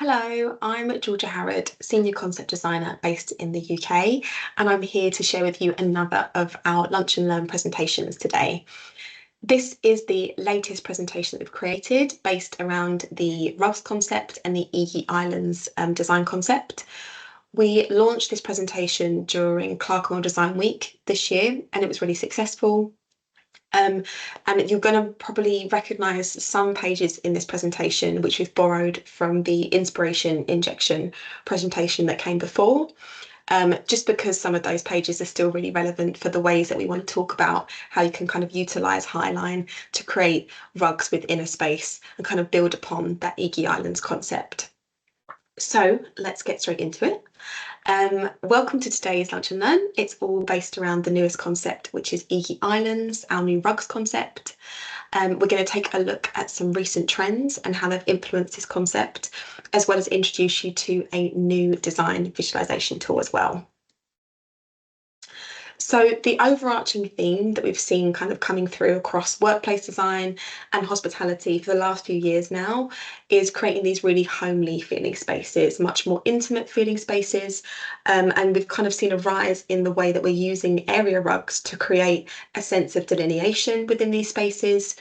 Hello, I'm Georgia Harrod, Senior Concept Designer based in the UK, and I'm here to share with you another of our Lunch and Learn presentations today. This is the latest presentation that we've created based around the rugs concept and the Iggy Islands design concept. We launched this presentation during Clerkenwell Design Week this year, and it was really successful. And you're going to probably recognise some pages in this presentation which we've borrowed from the inspiration injection presentation that came before, just because some of those pages are still really relevant for the ways that we want to talk about how you can kind of utilise Highline to create rugs within a space and kind of build upon that Iggy Islands concept. So let's get straight into it. Welcome to today's Lunch and Learn. It's all based around the newest concept, which is Iggy Islands, our new rugs concept. We're going to take a look at some recent trends and how they've influenced this concept, as well as introduce you to a new design visualization tool as well. So the overarching theme that we've seen kind of coming through across workplace design and hospitality for the last few years now is creating these really homely feeling spaces, much more intimate feeling spaces. And we've kind of seen a rise in the way that we're using area rugs to create a sense of delineation within these spaces,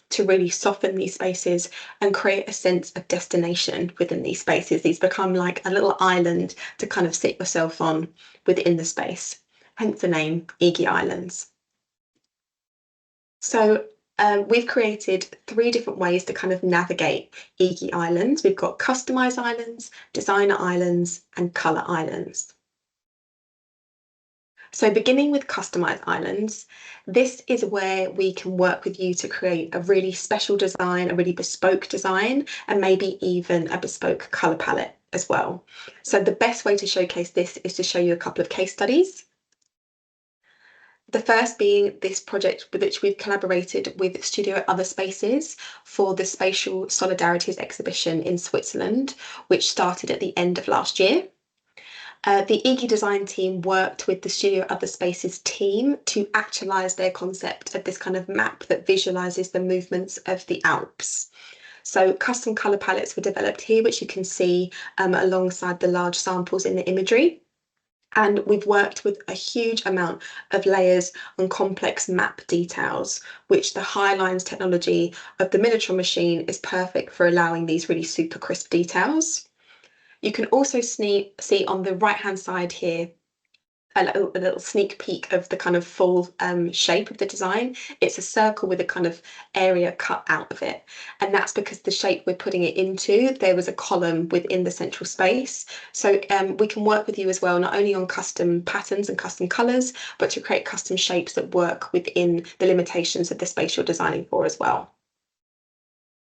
to really soften these spaces and create a sense of destination within these spaces. These become like a little island to kind of sit yourself on within the space. Hence the name Iggy Islands. So we've created 3 different ways to kind of navigate Iggy Islands. We've got customized islands, designer islands, and color islands. So beginning with customized islands, this is where we can work with you to create a really special design, a really bespoke design, and maybe even a bespoke color palette as well. So the best way to showcase this is to show you a couple of case studies. The first being this project with which we've collaborated with Studio Other Spaces for the Spatial Solidarities exhibition in Switzerland, which started at the end of last year. The Iggy design team worked with the Studio Other Spaces team to actualise their concept of this kind of map that visualises the movements of the Alps. So custom colour palettes were developed here, which you can see alongside the large samples in the imagery. And we've worked with a huge amount of layers and complex map details, which the Highlines technology of the Minitron machine is perfect for allowing these really super crisp details. You can also see on the right-hand side here a little sneak peek of the kind of full shape of the design. It's a circle with a kind of area cut out of it. And that's because the shape we're putting it into, there was a column within the central space. So we can work with you as well, not only on custom patterns and custom colours, but to create custom shapes that work within the limitations of the space you're designing for as well,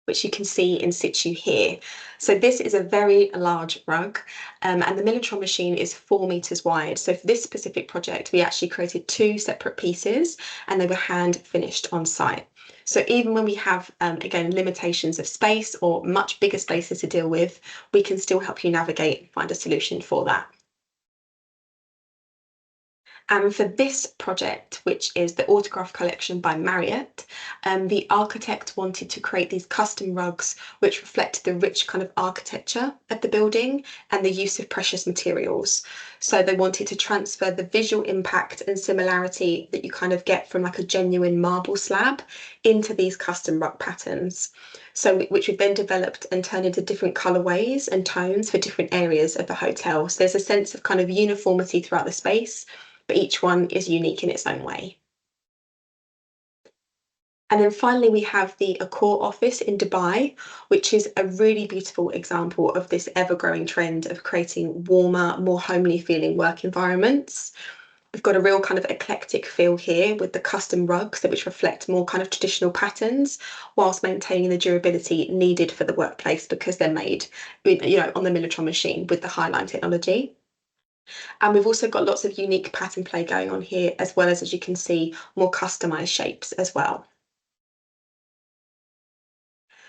which you can see in situ here. So this is a very large rug, and the Minitron machine is 4 meters wide. So for this specific project, we actually created 2 separate pieces and they were hand finished on site. So even when we have, again, limitations of space or much bigger spaces to deal with, we can still help you navigate and find a solution for that. And for this project, which is the autograph collection by Marriott, the architect wanted to create these custom rugs which reflect the rich kind of architecture of the building and the use of precious materials. So they wanted to transfer the visual impact and similarity that you kind of get from like a genuine marble slab into these custom rug patterns. So which we've then developed and turned into different colorways and tones for different areas of the hotel. So there's a sense of kind of uniformity throughout the space, but each one is unique in its own way. And then finally, we have the Accor office in Dubai, which is a really beautiful example of this ever-growing trend of creating warmer, more homely feeling work environments. We've got a real kind of eclectic feel here with the custom rugs which reflect more kind of traditional patterns whilst maintaining the durability needed for the workplace because they're made, on the Minitron machine with the Highline technology. And we've also got lots of unique pattern play going on here, as well as you can see, more customized shapes as well.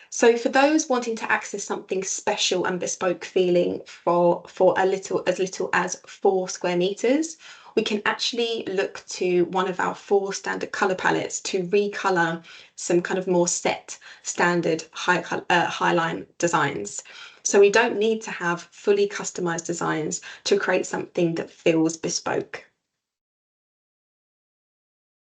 So for those wanting to access something special and bespoke feeling for as little as 4 square meters, we can actually look to one of our 4 standard color palettes to recolor some kind of more set standard Highline designs. So we don't need to have fully customized designs to create something that feels bespoke.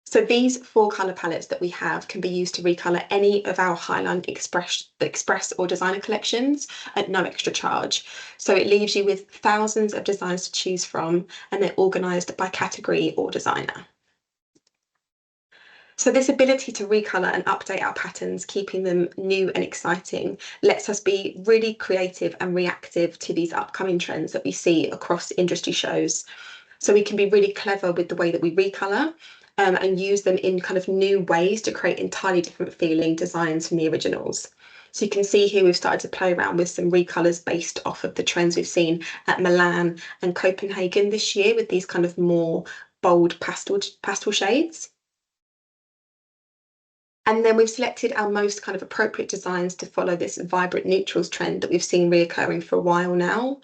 So these four colour palettes that we have can be used to recolour any of our Highline Express or designer collections at no extra charge. So it leaves you with thousands of designs to choose from, and they're organised by category or designer. So this ability to recolour and update our patterns, keeping them new and exciting, lets us be really creative and reactive to these upcoming trends that we see across industry shows. So we can be really clever with the way that we recolour, and use them in kind of new ways to create entirely different feeling designs from the originals. So you can see here we've started to play around with some recolours based off of the trends we've seen at Milan and Copenhagen this year with these kind of more bold pastel shades. And then we've selected our most kind of appropriate designs to follow this vibrant neutrals trend that we've seen reoccurring for a while now.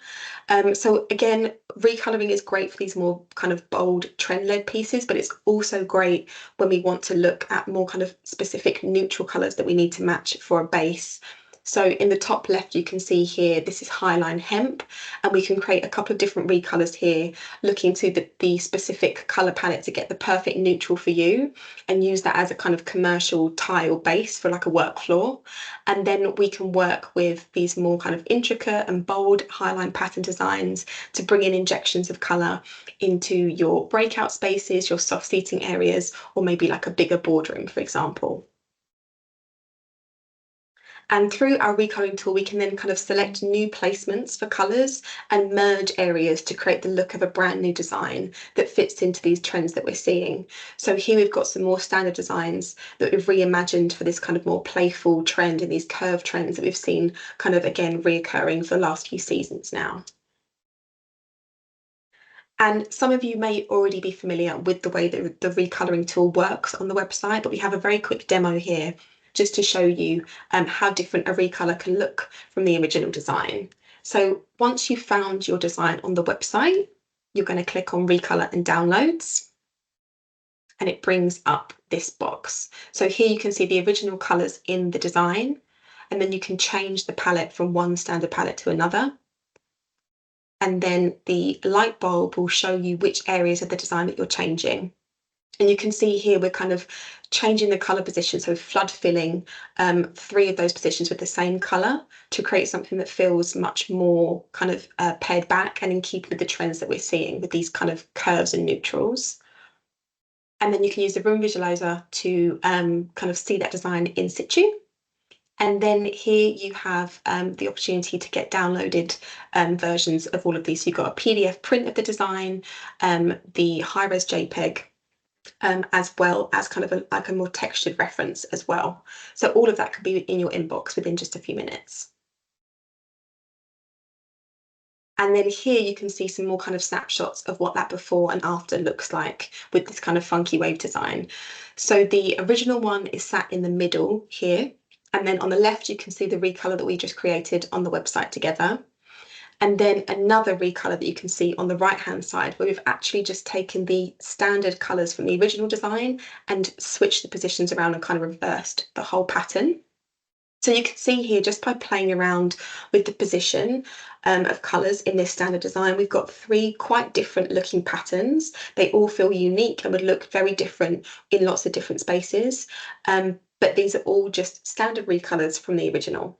So again, recolouring is great for these more kind of bold trend-led pieces, but it's also great when we want to look at more kind of specific neutral colours that we need to match for a base. So in the top left, you can see here, this is Highline Hemp, and we can create a couple of different recolours here, looking to the specific colour palette to get the perfect neutral for you, and use that as a kind of commercial tile base for like a work floor. And then we can work with these more kind of intricate and bold highline pattern designs to bring in injections of colour into your breakout spaces, your soft seating areas, or maybe like a bigger boardroom, for example. And through our recoloring tool, we can then kind of select new placements for colours and merge areas to create the look of a brand new design that fits into these trends that we're seeing. So here we've got some more standard designs that we've reimagined for this kind of more playful trend and these curved trends that we've seen kind of again reoccurring for the last few seasons now. And some of you may already be familiar with the way that the recoloring tool works on the website, but we have a very quick demo here just to show you how different a recolor can look from the original design. So once you've found your design on the website, you're going to click on Recolor and Downloads, and it brings up this box. So here you can see the original colors in the design, and then you can change the palette from one standard palette to another. And then the light bulb will show you which areas of the design that you're changing. And you can see here we're kind of changing the colour position, so flood filling three of those positions with the same colour to create something that feels much more kind of pared back and in keeping with the trends that we're seeing with these kind of curves and neutrals. And then you can use the room visualizer to kind of see that design in situ. And then here you have the opportunity to get downloaded versions of all of these. So you've got a PDF print of the design, the high-res JPEG, as well as kind of like a more textured reference as well. So all of that could be in your inbox within just a few minutes. And then here you can see some more kind of snapshots of what that before and after looks like with this kind of funky wave design. So the original one is sat in the middle here. And then on the left, you can see the recolor that we just created on the website together. And then another recolor that you can see on the right-hand side, where we've actually just taken the standard colors from the original design and switched the positions around and kind of reversed the whole pattern. So you can see here, just by playing around with the position of colours in this standard design, we've got three quite different looking patterns. They all feel unique and would look very different in lots of different spaces. But these are all just standard recolours from the original.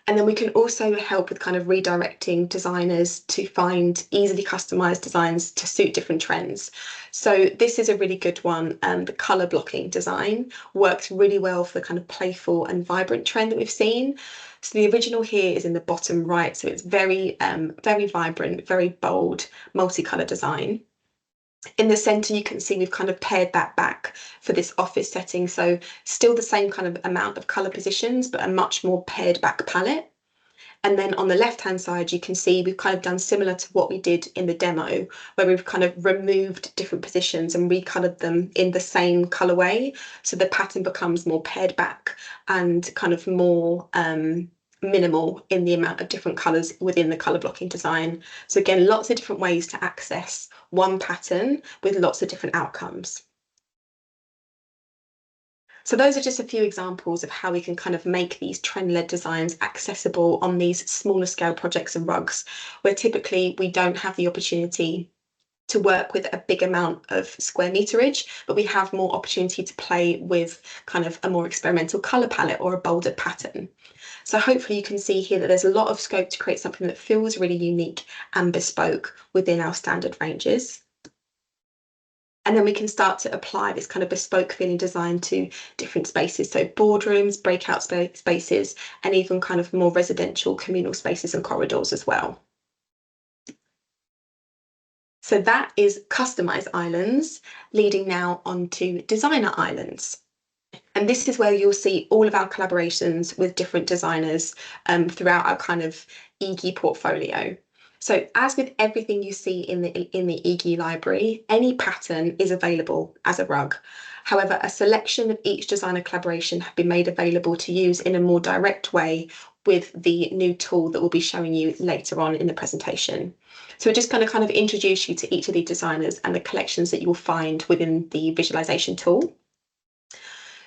And then we can also help with kind of redirecting designers to find easily customized designs to suit different trends. So this is a really good one. The color blocking design works really well for the kind of playful and vibrant trend that we've seen. So the original here is in the bottom right. So it's very, very vibrant, very bold, multicolour design. In the center, you can see we've kind of pared that back for this office setting. So still the same kind of amount of color positions, but a much more pared back palette. And then on the left-hand side, you can see we've kind of done similar to what we did in the demo, where we've kind of removed different positions and recolored them in the same colorway. So the pattern becomes more pared back and kind of more minimal in the amount of different colors within the color blocking design. So again, lots of different ways to access one pattern with lots of different outcomes. So those are just a few examples of how we can kind of make these trend-led designs accessible on these smaller scale projects and rugs, where typically we don't have the opportunity to work with a big amount of square meterage, but we have more opportunity to play with kind of a more experimental colour palette or a bolder pattern. So hopefully you can see here that there's a lot of scope to create something that feels really unique and bespoke within our standard ranges. And then we can start to apply this kind of bespoke feeling design to different spaces. So boardrooms, breakout spaces, and even kind of more residential communal spaces and corridors as well. So that is customized islands, leading now on to designer islands. And this is where you'll see all of our collaborations with different designers throughout our kind of EG portfolio. So as with everything you see in the EG library, any pattern is available as a rug. However, a selection of each designer collaboration have been made available to use in a more direct way with the new tool that we'll be showing you later on in the presentation. So we're just going to kind of introduce you to each of these designers and the collections that you will find within the visualization tool.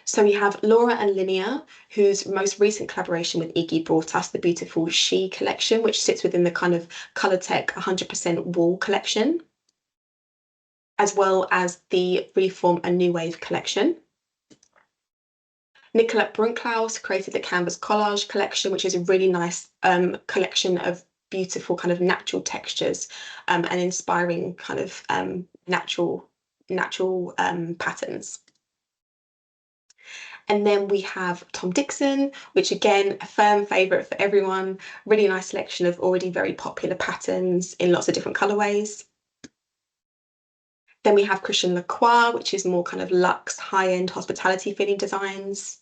So we have Laura and Linnea, whose most recent collaboration with Iggy brought us the beautiful She collection, which sits within the kind of Colourtech 100% Wool collection, as well as the Reform a New Wave collection. Nicolette Brunklaus created the Canvas Collage collection, which is a really nice collection of beautiful kind of natural textures and inspiring kind of natural patterns. And then we have Tom Dixon, which again, a firm favourite for everyone. Really nice selection of already very popular patterns in lots of different colourways. Then we have Christian Lacroix, which is more kind of luxe, high-end hospitality feeling designs.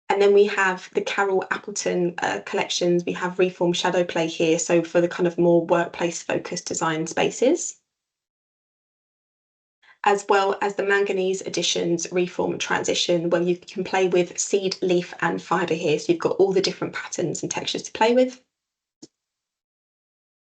And then we have the Carol Appleton collections. We have Reform Shadow Play here, so for the kind of more workplace-focused design spaces, as well as the Manganese Editions Reform Transition, where you can play with seed, leaf and fibre here. So you've got all the different patterns and textures to play with.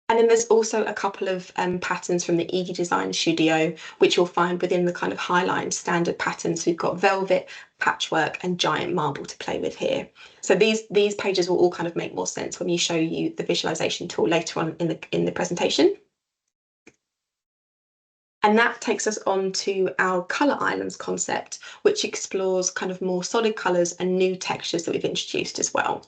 And then there's also a couple of patterns from the Iggy Design Studio, which you'll find within the kind of Highline standard patterns. So we've got velvet, patchwork and giant marble to play with here. So these pages will all kind of make more sense when we show you the visualization tool later on in the presentation. And that takes us on to our colour islands concept, which explores kind of more solid colours and new textures that we've introduced as well.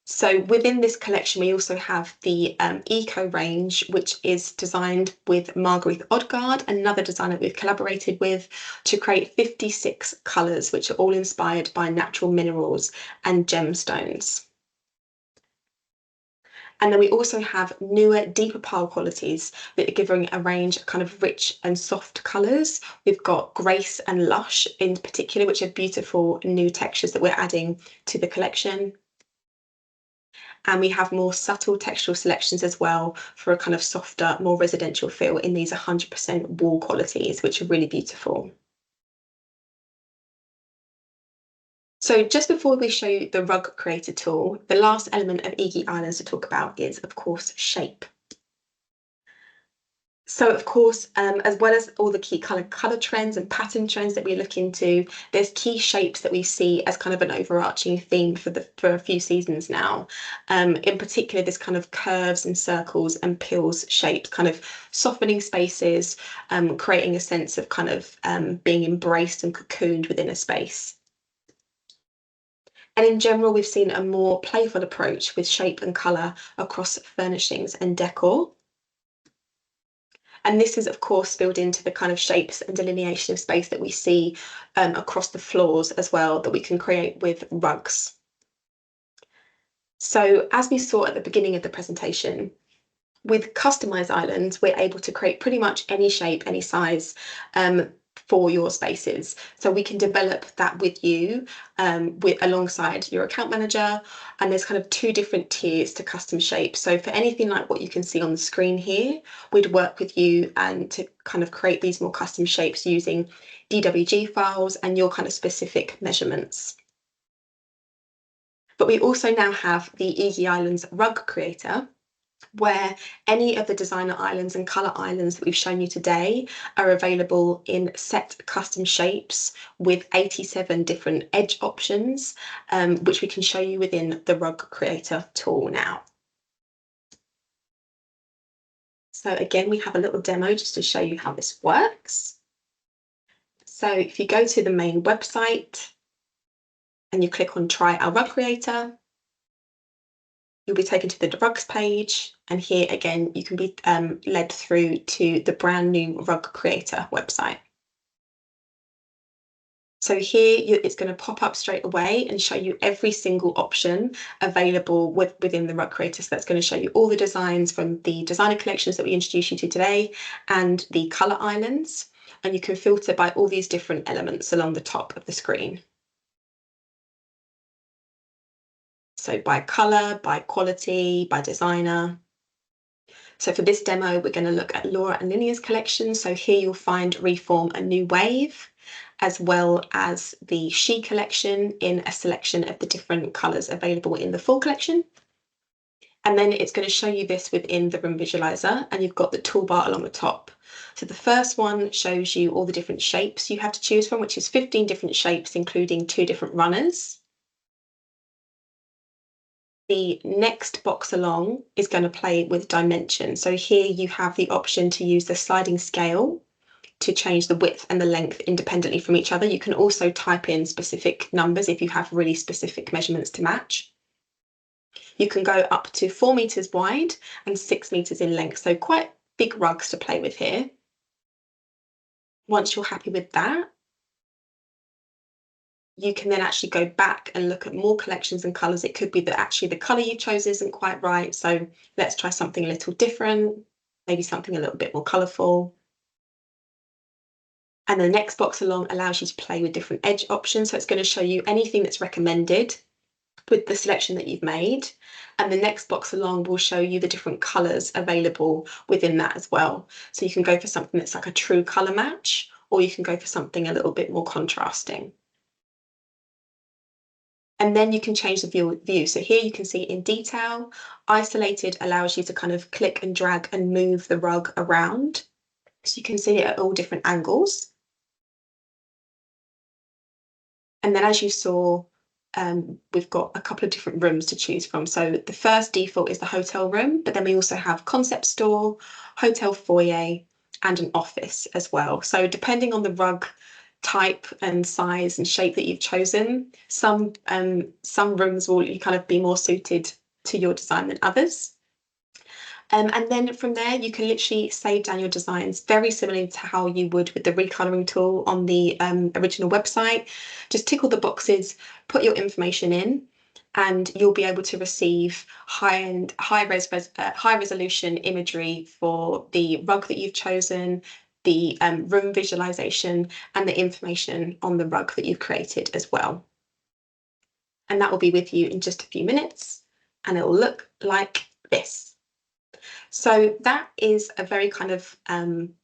So within this collection, we also have the Eco range, which is designed with Marguerite Odgaard, another designer we've collaborated with, to create 56 colours, which are all inspired by natural minerals and gemstones. And then we also have newer, deeper pile qualities that are giving a range of kind of rich and soft colours. We've got Grace and Lush in particular, which are beautiful new textures that we're adding to the collection. And we have more subtle textural selections as well for a kind of softer, more residential feel in these 100% wool qualities, which are really beautiful. So just before we show you the rug creator tool, the last element of Iggy Islands to talk about is, of course, shape. So of course, as well as all the key color trends and pattern trends that we look into, there's key shapes that we see as kind of an overarching theme for a few seasons now. In particular, this kind of curves and circles and pills shapes, kind of softening spaces, creating a sense of kind of being embraced and cocooned within a space. And in general, we've seen a more playful approach with shape and colour across furnishings and decor. And this is, of course, spilled into the kind of shapes and delineation of space that we see across the floors as well, that we can create with rugs. So as we saw at the beginning of the presentation, with customized islands, we're able to create pretty much any shape, any size for your spaces. So we can develop that with you alongside your account manager. And there's kind of two different tiers to custom shapes. So for anything like what you can see on the screen here, we'd work with you and to kind of create these more custom shapes using DWG files and your kind of specific measurements. But we also now have the Easy Islands Rug Creator, where any of the designer islands and colour islands that we've shown you today are available in set custom shapes with 87 different edge options, which we can show you within the Rug Creator tool now. So again, we have a little demo just to show you how this works. So if you go to the main website and you click on Try Our Rug Creator, you'll be taken to the rugs page, and here again you can be led through to the brand new Rug Creator website. So here it's going to pop up straight away and show you every single option available within the Rug Creator. So that's going to show you all the designs from the designer collections that we introduced you to today and the colour islands, and you can filter by all these different elements along the top of the screen. So by colour, by quality, by designer. So for this demo, we're going to look at Laura and Linea's collection. So here you'll find Reform a New Wave, as well as the She collection in a selection of the different colours available in the full collection. And then it's going to show you this within the room visualizer, and you've got the toolbar along the top. So the first one shows you all the different shapes you have to choose from, which is 15 different shapes, including 2 different runners. The next box along is going to play with dimension. So here you have the option to use the sliding scale to change the width and the length independently from each other. You can also type in specific numbers if you have really specific measurements to match. You can go up to 4 meters wide and 6 meters in length. So quite big rugs to play with here. Once you're happy with that, you can then actually go back and look at more collections and colours. It could be that actually the colour you chose isn't quite right. So let's try something a little different, maybe something a little bit more colourful. And the next box along allows you to play with different edge options. So it's going to show you anything that's recommended with the selection that you've made. And the next box along will show you the different colours available within that as well. So you can go for something that's like a true colour match, or you can go for something a little bit more contrasting. And then you can change the view. So here you can see in detail. Isolated allows you to kind of click and drag and move the rug around. So you can see it at all different angles. And then as you saw, we've got a couple of different rooms to choose from. So the first default is the hotel room, but then we also have concept store, hotel foyer, and an office as well. So depending on the rug type and size and shape that you've chosen, some rooms will kind of be more suited to your design than others. And then from there, you can literally save down your designs very similarly to how you would with the recoloring tool on the original website. Just tick all the boxes, put your information in, and you'll be able to receive high resolution imagery for the rug that you've chosen, the room visualization, and the information on the rug that you've created as well. And that will be with you in just a few minutes, and it will look like this. So that is a very kind of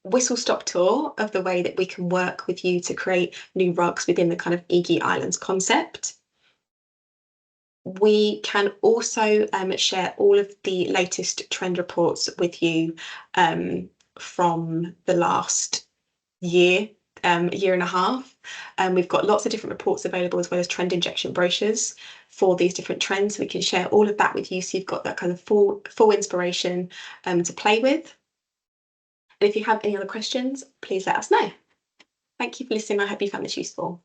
whistle-stop tour of the way that we can work with you to create new rugs within the kind of Iggy Islands concept. We can also share all of the latest trend reports with you from the last year, year and a half. We've got lots of different reports available, as well as trend injection brochures for these different trends. We can share all of that with you, so you've got that kind of full inspiration to play with. And if you have any other questions, please let us know. Thank you for listening. I hope you found this useful.